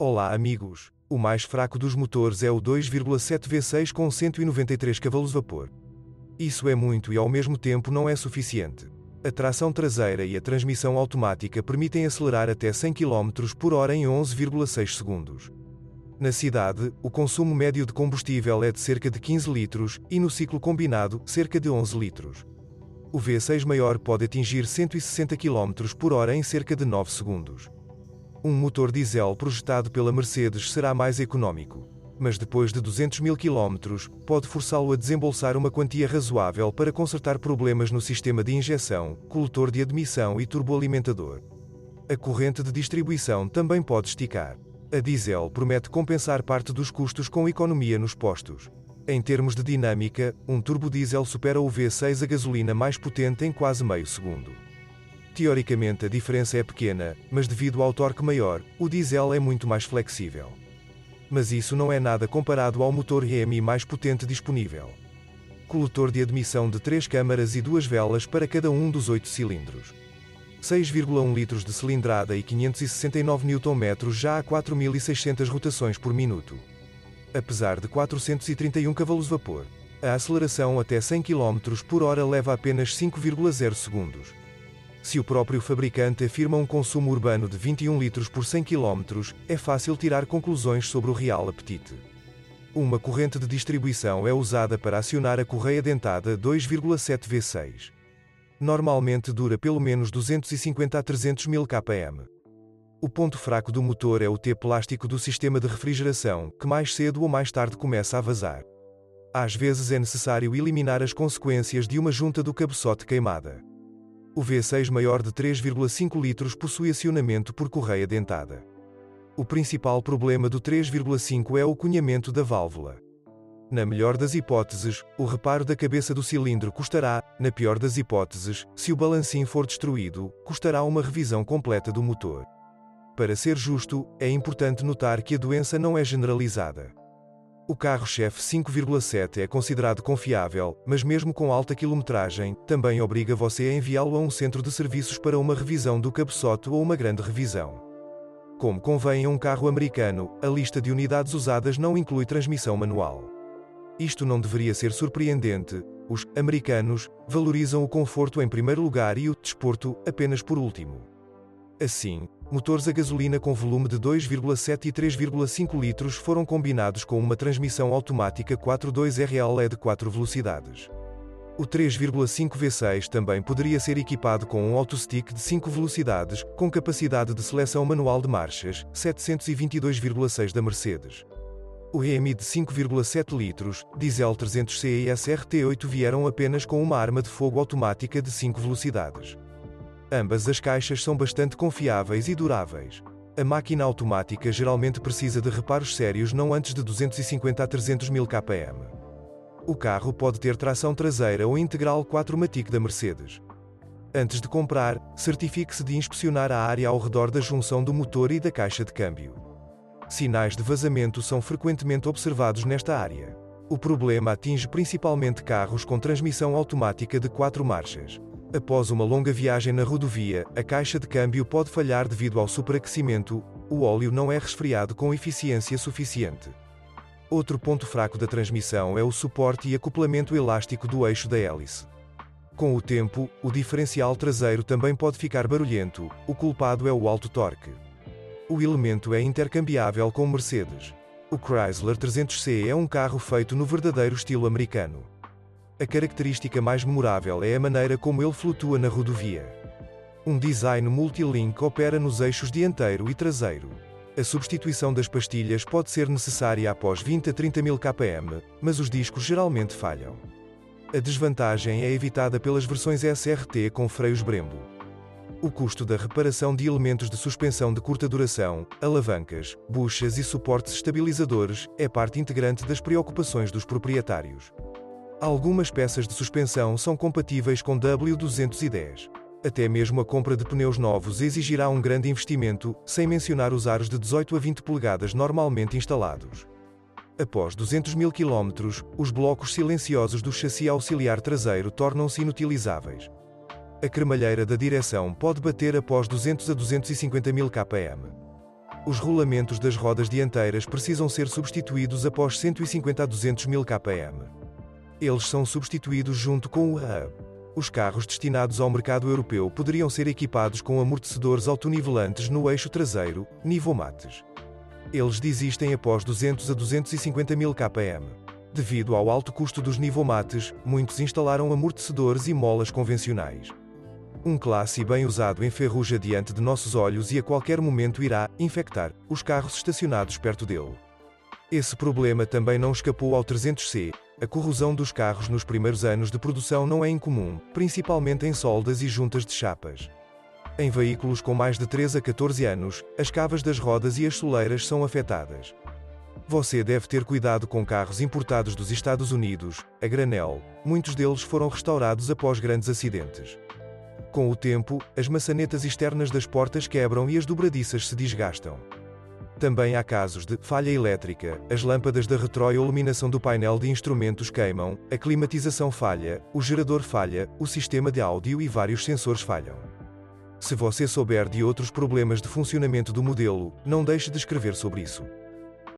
Olá amigos, o mais fraco dos motores é o 2,7 V6 com 193 cavalos vapor. Isso é muito e ao mesmo tempo não é suficiente. A tração traseira e a transmissão automática permitem acelerar até 100 km por hora em 11,6 segundos. Na cidade, o consumo médio de combustível é de cerca de 15 litros, e no ciclo combinado, cerca de 11 litros. O V6 maior pode atingir 160 km por hora em cerca de 9 segundos. Um motor diesel projetado pela Mercedes será mais económico, mas depois de 200 mil km, pode forçá-lo a desembolsar uma quantia razoável para consertar problemas no sistema de injeção, coletor de admissão e turboalimentador. A corrente de distribuição também pode esticar. A diesel promete compensar parte dos custos com economia nos postos. Em termos de dinâmica, um turbodiesel supera o V6 a gasolina mais potente em quase meio segundo. Teoricamente a diferença é pequena, mas devido ao torque maior, o diesel é muito mais flexível. Mas isso não é nada comparado ao motor RMI mais potente disponível. Coletor de admissão de 3 câmaras e 2 velas para cada um dos 8 cilindros. 6,1 litros de cilindrada e 569 Nm já a 4.600 rotações por minuto. Apesar de 431 cavalos vapor, a aceleração até 100 km por hora leva apenas 5,0 segundos. Se o próprio fabricante afirma um consumo urbano de 21 litros por 100 km, é fácil tirar conclusões sobre o real apetite. Uma corrente de distribuição é usada para acionar a correia dentada 2,7 V6. Normalmente dura pelo menos 250 a 300 mil km. O ponto fraco do motor é o T-plástico do sistema de refrigeração, que mais cedo ou mais tarde começa a vazar. Às vezes é necessário eliminar as consequências de uma junta do cabeçote queimada. O V6 maior de 3,5 litros possui acionamento por correia dentada. O principal problema do 3,5 é o cunhamento da válvula. Na melhor das hipóteses, o reparo da cabeça do cilindro custará, na pior das hipóteses, se o balancim for destruído, custará uma revisão completa do motor. Para ser justo, é importante notar que a doença não é generalizada. O carro-chefe 5,7 é considerado confiável, mas mesmo com alta quilometragem, também obriga você a enviá-lo a um centro de serviços para uma revisão do cabeçote ou uma grande revisão. Como convém a um carro americano, a lista de unidades usadas não inclui transmissão manual. Isto não deveria ser surpreendente. Os americanos valorizam o conforto em primeiro lugar e o desporto apenas por último. Assim, motores a gasolina com volume de 2,7 e 3,5 litros foram combinados com uma transmissão automática 4.2RL de 4 velocidades. O 3,5 V6 também poderia ser equipado com um autostick de 5 velocidades, com capacidade de seleção manual de marchas, 722,6 da Mercedes. O RMI de 5,7 litros, diesel 300C e SRT8 vieram apenas com uma arma de fogo automática de 5 velocidades. Ambas as caixas são bastante confiáveis e duráveis. A máquina automática geralmente precisa de reparos sérios não antes de 250 a 300 mil km. O carro pode ter tração traseira ou integral 4MATIC da Mercedes. Antes de comprar, certifique-se de inspecionar a área ao redor da junção do motor e da caixa de câmbio. Sinais de vazamento são frequentemente observados nesta área. O problema atinge principalmente carros com transmissão automática de 4 marchas. Após uma longa viagem na rodovia, a caixa de câmbio pode falhar devido ao superaquecimento, o óleo não é resfriado com eficiência suficiente. Outro ponto fraco da transmissão é o suporte e acoplamento elástico do eixo da hélice. Com o tempo, o diferencial traseiro também pode ficar barulhento, o culpado é o alto torque. O elemento é intercambiável com Mercedes. O Chrysler 300C é um carro feito no verdadeiro estilo americano. A característica mais memorável é a maneira como ele flutua na rodovia. Um design multilink opera nos eixos dianteiro e traseiro. A substituição das pastilhas pode ser necessária após 20 a 30 mil km, mas os discos geralmente falham. A desvantagem é evitada pelas versões SRT com freios Brembo. O custo da reparação de elementos de suspensão de curta duração, alavancas, buchas e suportes estabilizadores, é parte integrante das preocupações dos proprietários. Algumas peças de suspensão são compatíveis com W210. Até mesmo a compra de pneus novos exigirá um grande investimento, sem mencionar os aros de 18 a 20 polegadas normalmente instalados. Após 200 mil km, os blocos silenciosos do chassi auxiliar traseiro tornam-se inutilizáveis. A cremalheira da direção pode bater após 200 a 250 mil km. Os rolamentos das rodas dianteiras precisam ser substituídos após 150 a 200 mil km. Eles são substituídos junto com o hub. Os carros destinados ao mercado europeu poderiam ser equipados com amortecedores autonivelantes no eixo traseiro, nivomates. Eles desistem após 200 a 250 mil km. Devido ao alto custo dos nivomates, muitos instalaram amortecedores e molas convencionais. Um classe bem usado enferruja diante de nossos olhos e a qualquer momento irá infectar os carros estacionados perto dele. Esse problema também não escapou ao 300C. A corrosão dos carros nos primeiros anos de produção não é incomum, principalmente em soldas e juntas de chapas. Em veículos com mais de 3 a 14 anos, as cavas das rodas e as soleiras são afetadas. Você deve ter cuidado com carros importados dos Estados Unidos, a granel. Muitos deles foram restaurados após grandes acidentes. Com o tempo, as maçanetas externas das portas quebram e as dobradiças se desgastam. Também há casos de falha elétrica, as lâmpadas da retroiluminação do painel de instrumentos queimam, a climatização falha, o gerador falha, o sistema de áudio e vários sensores falham. Se você souber de outros problemas de funcionamento do modelo, não deixe de escrever sobre isso.